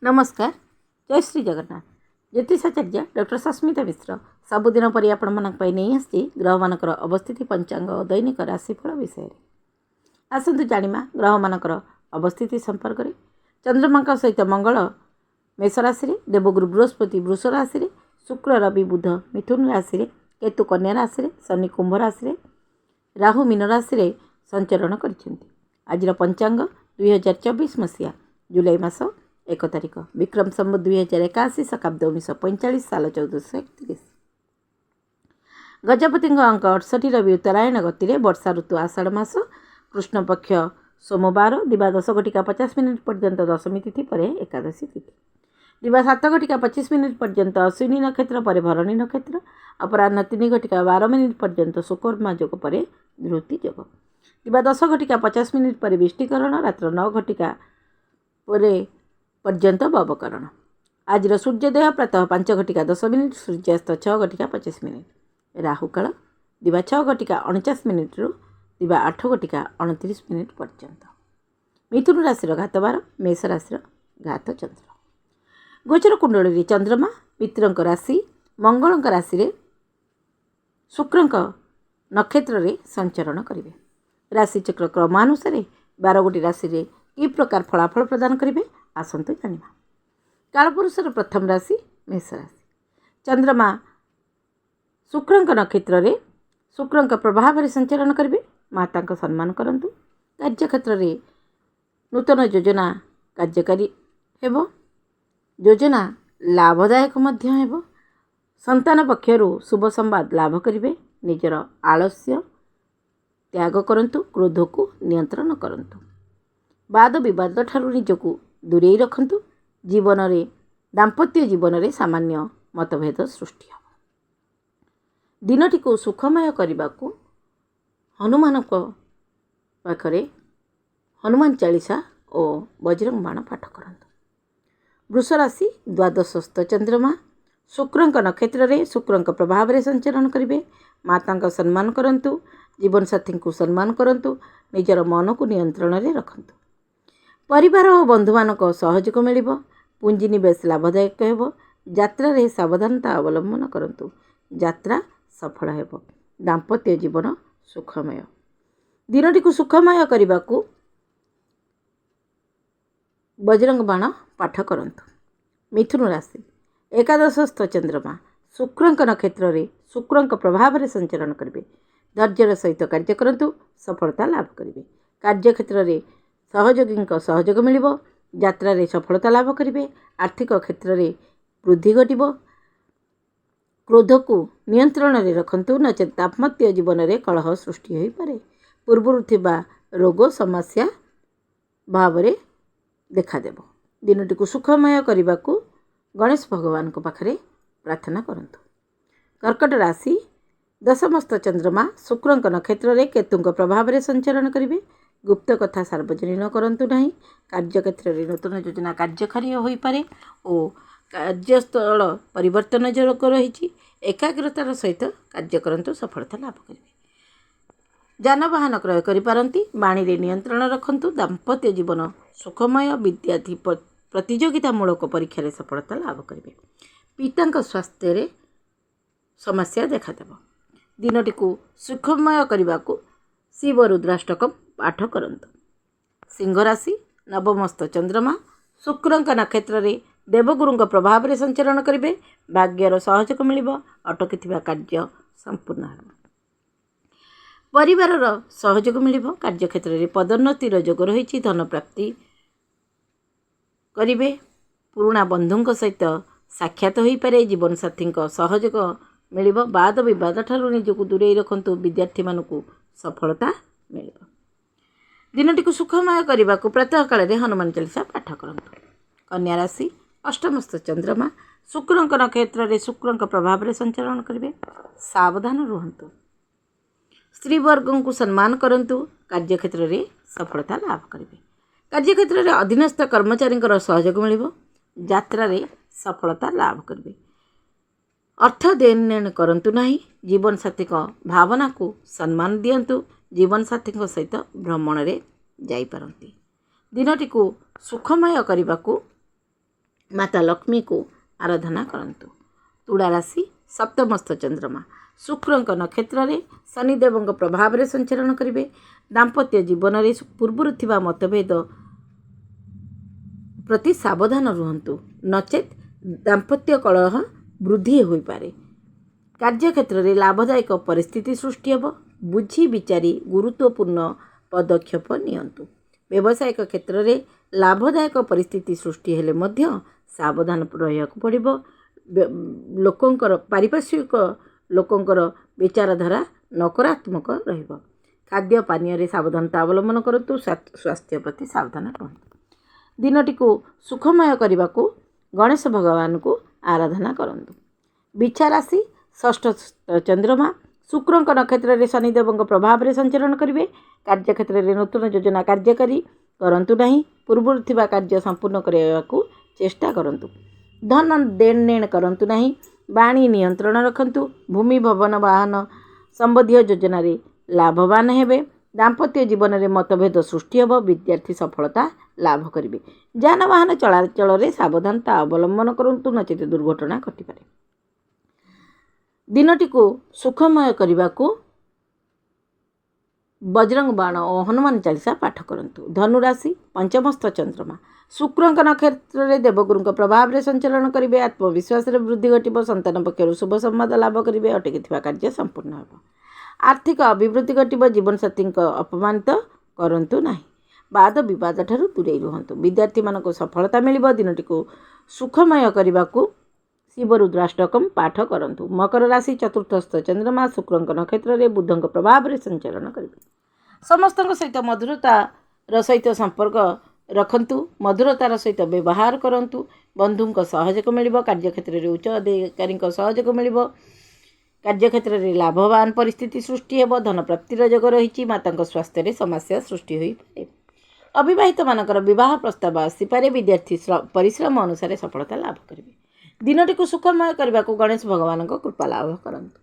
नमस्कार। जय श्री जगन्नाथ। ज्योतिषाचार्य डॉक्टर सस्मिता मिश्र सबुदिन पर आपण नहीं आसी ग्रह मानकर अवस्थिति पंचांग और दैनिक राशिफल विषय आसतु जानिमा ग्रह मानकर अवस्थिति संपर्क में। चंद्रमा सहित मंगल मेष राशि, देवगुरु बृहस्पति वृष राशि, शुक्र रवि बुध मिथुन राशि, केतु कन्या राशि, शनि कुंभ राशि, राहु मीन राशि संचरण कर। आज पंचांग 2024 मसीहा जुलाई मास 1 तारिख विक्रम संवत 2081 शकाब्द 1945 साल 1431। गजपति अंक 68 रवि उत्तरायण गति में वर्षा ऋतु आषाढ़ मास कृष्ण पक्ष सोमवार दिवा 10:50 पर्यंत दशमी तिथि पर एकादशी तिथि, दिवा 7:25 पर्यंत अश्विनी नक्षत्र पर भरणी नक्षत्र, अपराह्न 3:12 पर्यंत शुकर्मा योग पर धृति योग, दिवा 10:50 पर विष्टिकरण, रात्र 9:00 पर्यंत बवकरण। आज सूर्योदय प्रातः 5:10 सूर्यास्त 6:25, राहुकाल दिवा 6:49 रु दिवा 8:29 पर्यंत। मिथुन राशि घात 12, मेष राशि घात चंद्र। गोचर कुंडली चंद्रमा मित्रंक राशि मंगल राशि शुक्र नक्षत्र रे संचरण करेंगे। राशिचक्र क्रमानुसार 12 गोटी राशि रे कि प्रकार फलाफल प्रदान करेंगे आसतु जानिबा। कालपुरुषर प्रथम राशि मेष राशि। चंद्रमा शुक्र नक्षत्र रे शुक्र प्रभाव में संचरण करेंगे। माता का सम्मान करंतु। कार्यक्षेत्र में नूतन योजना कार्यकारी हेब, योजना लाभदायक मध्य हेब। संतान पक्षरु शुभ संवाद लाभ करेंगे। निजर आलस्य त्याग करंतु, क्रोध को नियंत्रण करंतु। वाद विवाद ठारू निजको दूरे रखंतु। जीवन रे दाम्पत्य जीवन रे सामान्य मतभेद सृष्टि हो। दिनटी को सुखमय करने को हनुमान पाखरे हनुमान चालीसा और बजरंग बाण पाठ करंतु। वृष राशि द्वादशस्थ चंद्रमा शुक्र नक्षत्र रे शुक्र प्रभाव में संचरण करेंगे। माता का सम्मान करंतु। जीवन साथी को सम्मान करंतु। निजर मन को नियंत्रण रे रखंतु। परिवार और बंधु मान सहयोग मिल। पुंजी निवेश लाभदायक हेब। यात्रा रे सावधानता अवलंबन करंतु। यात्रा सफल हेब। दाम्पत्य जीवन सुखमय। दिनटी को सुखमय करने को बजरंग बाण पाठ करंतु। मिथुन राशि एकादशस्थ चंद्रमा शुक्र नक्षत्र रे शुक्र प्रभाव में संचरण करेंगे। धैर्यर सहित कार्य करंतु। सफलता लाभ करेंगे। कार्यक्षेत्र में सहयोगी सहयोग मिल। यात्रा रे सफलता लाभ करेंगे। आर्थिक क्षेत्र में वृद्धि घट। क्रोध को नियंत्रण रे रखंतु, नचेत दाम्पत्य जीवन में कलह सृष्टि हो पारे। पूर्व थिबा रोग समस्या भाव में देखादेव। दिनटी को सुखमय करने को गणेश भगवान को पाखरे प्रार्थना करंतु। कर्कट राशि दशमस्थ चंद्रमा शुक्र नक्षत्र रे केतु प्रभाव में संचरण करेंगे। गुप्त कथा सार्वजनिक करंतु नहीं। कार्यक्षेत्र में नूतन योजना कार्यकारी हो पारे और कार्यस्थल परिवर्तन जोग रही। एकाग्रतार सहित कार्य करंतु, सफलता लाभ करेंगे। जानवाहन क्रय करिपारंती। बाणी रे नियंत्रण रखंतु। दाम्पत्य जीवन सुखमय। विद्यार्थी प्रतियोगितामूलक परीक्षा रे सफलता लाभ करेंगे। पिता स्वास्थ्य रे समस्या देखादेव। दिनटी को सुखमय करने को शिव रुद्राष्टकम पाठ करंतु। सिंह राशि नवमस्थ चंद्रमा शुक्र नक्षत्र रे देवगुरु प्रभाव में संचरण करेंगे। भाग्यर सहयोग मिल। अटकी कार्य संपूर्ण हो। परिवार सहयोग मिल। कार्यक्षेत्र में पदोन्नतिर जोग रही। धन प्राप्ति करेंगे। पुराणा बंधु सहित साक्षात हो पारे। जीवन साथी सहयोग मिल। वाद विवाद ठारू निजको दूरे रखंतु। विद्यार्थी मानकु सफलता मिल। दिनटी को सुखमय करने को प्रातः काल हनुमान चालीसा पाठ करंतु। कन्या राशि अष्टमस्थ चंद्रमा शुक्र नक्षत्र रे शुक्र प्रभाव में संचरण करेंगे। सावधान रुहंतु। स्त्री वर्ग को सम्मान करंतु। कार्यक्षेत्र में सफलता लाभ करेंगे। कार्यक्षेत्र में अधीनस्थ कर्मचारी सहयोग मिल। यात्रा रे सफलता लाभ करेंगे। अर्थ देन नेन करंतु नहीं। जीवन साथी भावना को सम्मान दियंतु। जीवन साथी सहित भ्रमण रे जाई पारंती। दिनटी को सुखमय करने को माता लक्ष्मी को आराधना करंतु। तुला राशि सप्तमस्थ चंद्रमा शुक्रंक नक्षत्र रे शनिदेव प्रभाव रे संचरण करिवे। दाम्पत्य जीवन रे पूर्व थिबा मतभेद प्रति सावधान रुहंतु, नचेत दाम्पत्य कलह वृद्धि होई पारे। कार्यक्षेत्र रे लाभदायक परिस्थिति सृष्टि हेब। बुझी विचारी गुरुत्वपूर्ण पदक्षेप नियंतु। व्यावसायिक क्षेत्र रे लाभदायक परिस्थिति सृष्टि हेले मध्य सावधान रहिବାକୁ पड़िबो। लोकंकर पारिपार्श्विक लोकंकर विचारधारा नकारात्मक रहिबो। खाद्य पानीय रे सावधानता अवलंबन करतु। स्वास्थ्य प्रति सावधान रहंतु। दिनटी को सुखमय करने को गणेश भगवान को आराधना करंतु। बिछा राशि षष्ठ चंद्रमा शुक्रंक नक्षत्र रे शनिदेव प्रभाव रे संचरण करिवे। कार्यक्षेत्र रे नूतन योजना कार्यकारी करंतु नहीं। पूर्व थिबा कार्य संपूर्ण करने को चेष्टा करंतु। धन देण नेण करंतु नहीं। वाणी नियंत्रण रखंतु। भूमि भवन वाहन संबंधी योजना रे लाभवान हेबे। दाम्पत्य जीवन में मतभेद सृष्टि हेब। विद्यार्थी सफलता लाभ करिवे। यानवाहन चलाचल रे सावधानता अवलंबन करंतु, नचेत दुर्घटना घटिपारे। दिनटी को सुखमय करने को बजरंग बाण और हनुमान चालीसा पाठ करंतु। धनुराशि पंचमस्थ चंद्रमा शुक्रंक नक्षत्र रे देवगुरु प्रभाव रे संचलन करिवे। आत्मविश्वास रे वृद्धि घटिबो। संतान पक्षरु शुभ संवाद लाभ करिवे। अटकी कार्य संपूर्ण हेब। आर्थिक अभिवृद्धि घटिबो। जीवनसाथी अपमानित करंतु नाही। वाद विवाद ठारू दूरे रुहंतु। विद्यार्थी मानक सफलता मिलिबो। दिनटी को सुखमय करने को शिव रुद्राष्टकम पाठ करंतु। मकर राशि चतुर्थस्थ चंद्रमा शुक्रंक नक्षत्र रे बुधंक प्रभाव रे संचरण करिवे। समस्तक सहित मधुरतार सहित संपर्क रखंतु। मधुरतार सहित व्यवहार करंतु। बंधुंक सहयोग मिलिबो। कार्यक्षेत्र रे उच्च अधिकारी सहयोग मिलिबो। कार्यक्षेत्र रे लाभवान परिस्थिति सृष्टि हेब। धन प्राप्तिर योग रही। माता स्वास्थ्य रे समस्या सृष्टि होई पारे। अविवाहित मानकर विवाह प्रस्ताव आसी पारे। विद्यार्थी परिश्रम अनुसार सफलता लाभ करिवे। दिनटी को सुखमय करने को गणेश भगवान को कृपा लाभ करंतु।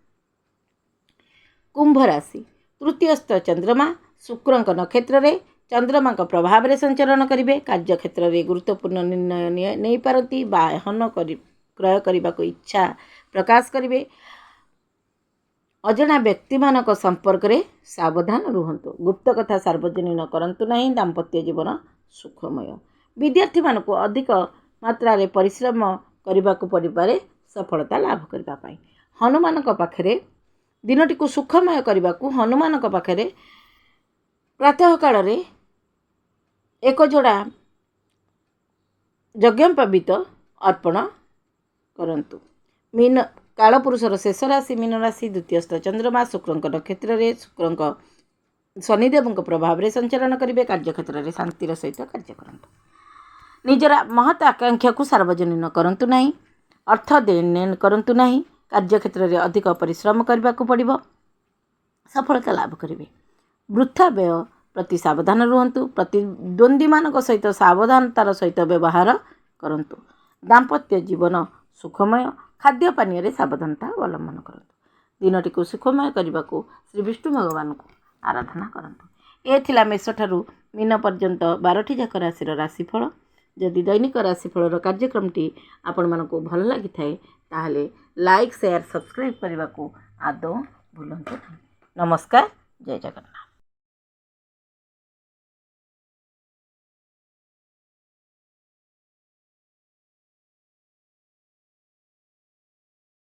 कुंभ राशि तृतीयस्थ चंद्रमा शुक्रंक नक्षत्र रे चंद्रमा प्रभाव रे संचरण करिवे। कार्यक्षेत्र रे गुरुत्वपूर्ण निर्णय नहीं पारती। वाहन क्रय करने को इच्छा प्रकाश करिवे। अजना व्यक्ति मानक संपर्क रे सावधान रुहंतु। गुप्त कथा सार्वजनिक करंतु नहीं। दाम्पत्य जीवन सुखमय। विद्यार्थी मानक अधिक मात्रा रे परिश्रम करने को पड़े सफलता लाभ करने। हनुमान पाखे दिनटी को सुखमय करने को हनुमान पाखे प्रातः काल एक जोड़ा यज्ञोपवीत अर्पण करंतु। मीन कालपुरुषर शेष राशि मीन राशि द्वितीयस्थ चंद्रमा शुक्रंक नक्षत्र रे शुक्रंक शनिदेव प्रभाव रे संचरण करिवे। कार्यक्षेत्र रे शांतिर सहित कार्य करंतु। निजर महत आकांक्षा को सार्वजनिक करंतु नहीं। अर्थ देण नेण करंतु नहीं। कार्यक्षेत्र रे अधिक परिश्रम करने को पड़िबो। सफलता लाभ करिवे। वृथा व्यय प्रति सावधान रुहंतु। प्रतिद्वंदी मानक सहित सावधानतार सहित व्यवहार करंतु। दाम्पत्य जीवन सुखमय। खाद्य पानीय रे सावधानता अवलंबन करंतु। दिनटी को सुखमय करने को श्री विष्णु भगवान को आराधना करंतु। ए थिला मेष ठारू मीन पर्यंत 12टी जाक राशि राशिफल। जदि दैनिक राशिफल कार्यक्रमटी आपण मानक भल लगी थाए ताहले लाइक शेयर सब्सक्राइब करने को आदौ भूलंतु नहीं। नमस्कार। जय जगन्नाथ।